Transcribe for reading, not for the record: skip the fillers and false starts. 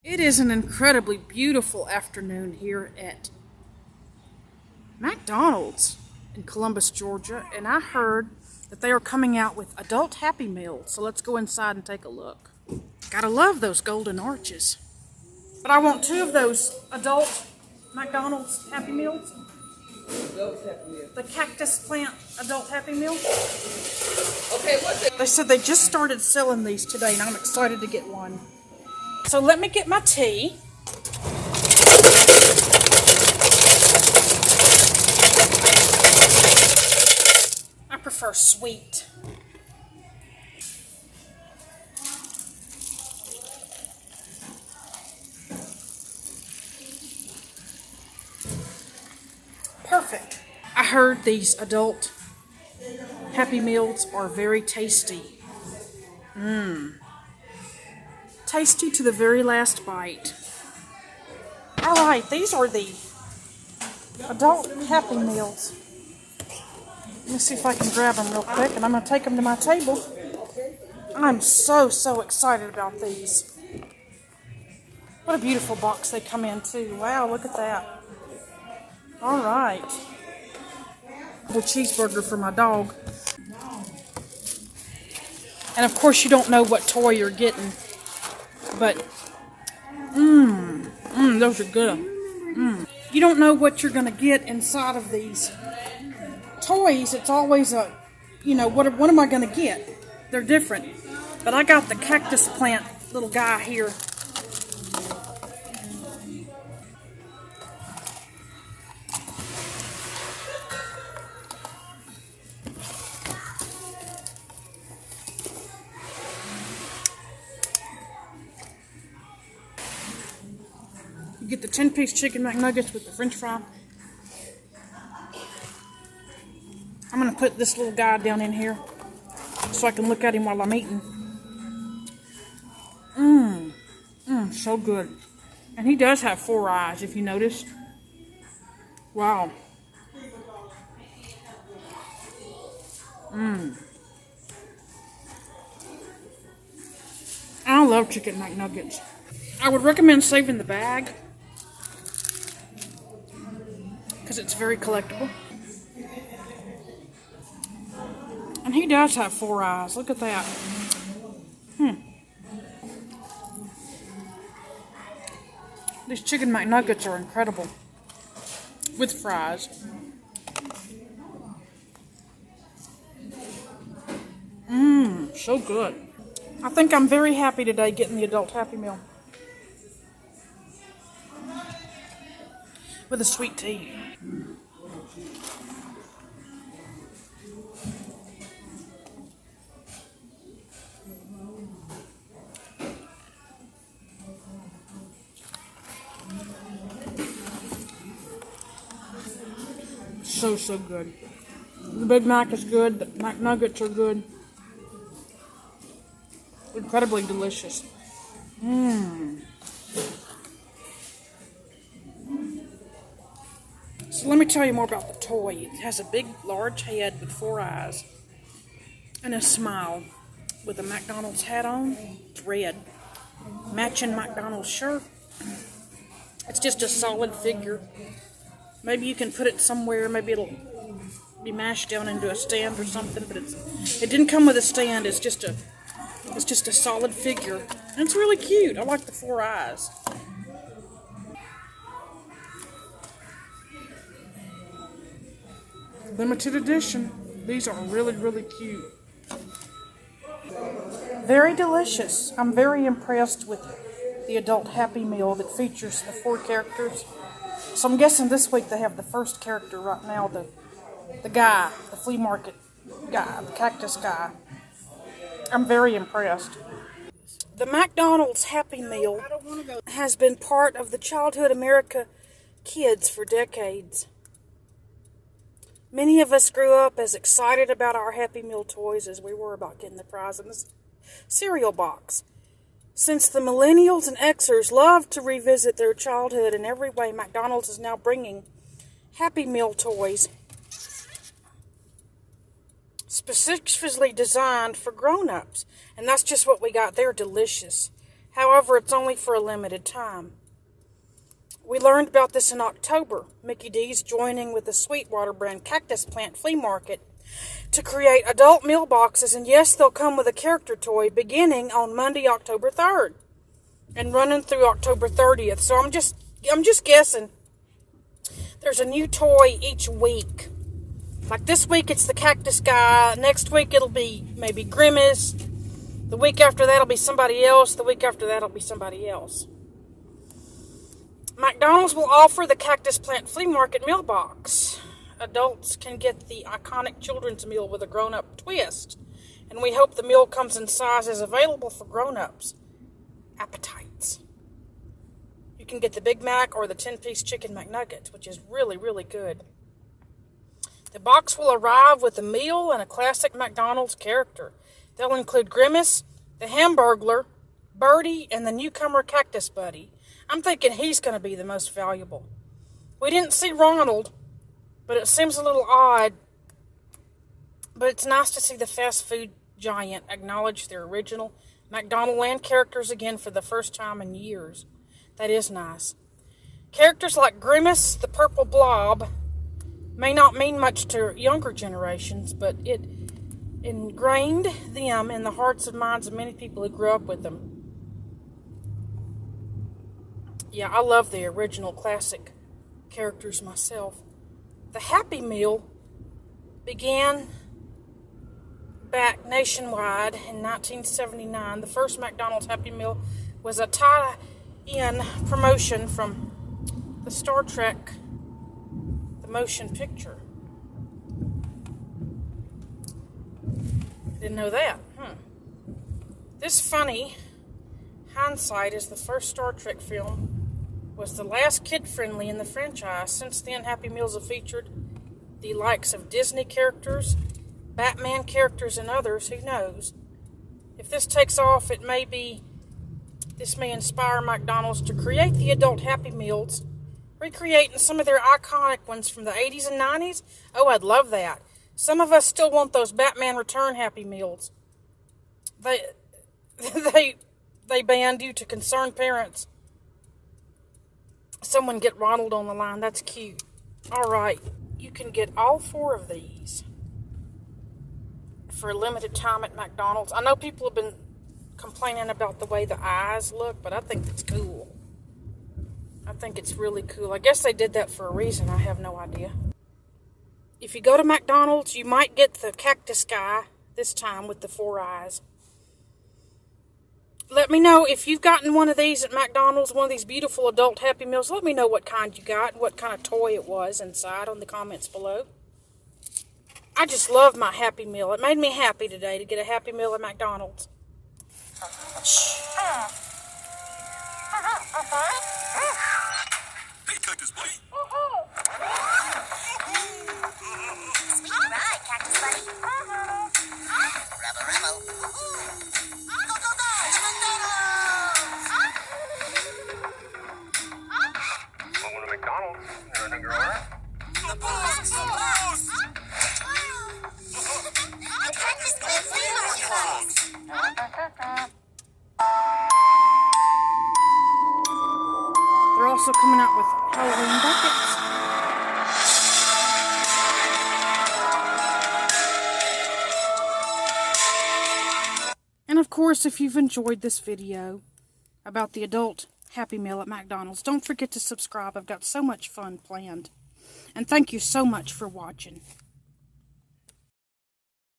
It is an incredibly beautiful afternoon here at McDonald's in Columbus, Georgia, and I heard that they are coming out with adult Happy Meals, so let's go inside and take a look. Gotta love those golden arches. But I want 2 of those adult McDonald's Happy Meals. The Cactus plant adult Happy Meal. Okay, what's it? They said they just started selling these today, and I'm excited to get one. So let me get my tea. I prefer sweet. Perfect. I heard these adult Happy Meals are very tasty. Tasty to the very last bite. Alright, these are the adult Happy Meals. Let me see if I can grab them real quick, and I'm going to take them to my table. I'm so excited about these. What a beautiful box they come in too. Wow, look at that. Alright. A cheeseburger for my dog. And of course you don't know what toy you're getting. But, those are good. You don't know what you're going to get inside of these toys. It's always a, what am I going to get? They're different. But I got the cactus plant little guy here. You get the 10-piece chicken McNuggets with the french fry. I'm going to put this little guy down in here so I can look at him while I'm eating. So good. And he does have 4 eyes, if you noticed. Wow. I love chicken McNuggets. I would recommend saving the bag because it's very collectible. And he does have 4 eyes. Look at that. These chicken McNuggets are incredible. With fries. So good. I think I'm very happy today getting the adult Happy Meal. With a sweet tea. So good. The Big Mac is good. The McNuggets are good. Incredibly delicious. So let me tell you more about the toy. It has a big, large head with 4 eyes and a smile with a McDonald's hat on. It's red. Matching McDonald's shirt. It's just a solid figure. Maybe you can put it somewhere. Maybe it'll be mashed down into a stand or something. But it didn't come with a stand. It's just a solid figure. And it's really cute. I like the 4 eyes. Limited edition. These are really cute. Very delicious. I'm very impressed with the adult Happy Meal that features the 4 characters. So I'm guessing this week they have the first character right now, the guy, the flea market guy, the cactus guy. I'm very impressed. The McDonald's Happy Meal has been part of the Childhood America kids for decades. Many of us grew up as excited about our Happy Meal toys as we were about getting the prize in the cereal box. Since the millennials and Xers love to revisit their childhood in every way, McDonald's is now bringing Happy Meal toys specifically designed for grown-ups. And that's just what we got. They're delicious. However, it's only for a limited time. We learned about this in October. Mickey D's joining with the Sweetwater brand Cactus plant flea market to create adult meal boxes, and yes, they'll come with a character toy beginning on Monday, October 3rd, and running through October 30th. So I'm just guessing there's a new toy each week. Like this week, it's the Cactus guy. Next week, it'll be maybe Grimace. The week after that, it'll be somebody else. The week after that, it'll be somebody else. McDonald's will offer the Cactus Plant Flea Market meal box. Adults can get the iconic children's meal with a grown-up twist. And we hope the meal comes in sizes available for grown-ups' appetites. You can get the Big Mac or the 10-piece chicken McNuggets, which is really, really good. The box will arrive with a meal and a classic McDonald's character. They'll include Grimace, the Hamburglar, Birdie, and the newcomer Cactus Buddy. I'm thinking he's going to be the most valuable. We didn't see Ronald, but it seems a little odd. But it's nice to see the fast food giant acknowledge their original McDonaldland characters again for the first time in years. That is nice. Characters like Grimace, the Purple Blob, may not mean much to younger generations, but it ingrained them in the hearts and minds of many people who grew up with them. Yeah, I love the original classic characters myself. The Happy Meal began back nationwide in 1979. The first McDonald's Happy Meal was a tie-in promotion from the Star Trek motion picture. Didn't know that. This funny hindsight is the first Star Trek film was the last kid-friendly in the franchise. Since then, Happy Meals have featured the likes of Disney characters, Batman characters, and others. Who knows? If this takes off, this may inspire McDonald's to create the adult Happy Meals, recreating some of their iconic ones from the 80s and 90s. Oh, I'd love that. Some of us still want those Batman Return Happy Meals. They banned due to concerned parents. Someone get Ronald on the line. That's cute. All right. You can get all 4 of these for a limited time at McDonald's. I know people have been complaining about the way the eyes look, but I think it's cool. I think it's really cool. I guess they did that for a reason. I have no idea. If you go to McDonald's, you might get the Cactus guy this time with the 4 eyes. Let me know if you've gotten one of these at McDonald's, one of these beautiful adult Happy Meals. Let me know what kind you got, what kind of toy it was inside on the comments below. I just love my Happy Meal. It made me happy today to get a Happy Meal at McDonald's. Hey, Cactus Buddy. Sweet ride, Cactus Buddy. Rebel, rebel. Go, go, go! McDonald's! Welcome to McDonald's. Everything go all right? The boss! The boss! The Cactus Buddy Flea Market! They're also coming out with Halloween buckets. And of course, if you've enjoyed this video about the adult Happy Meal at McDonald's, don't forget to subscribe. I've got so much fun planned. And thank you so much for watching.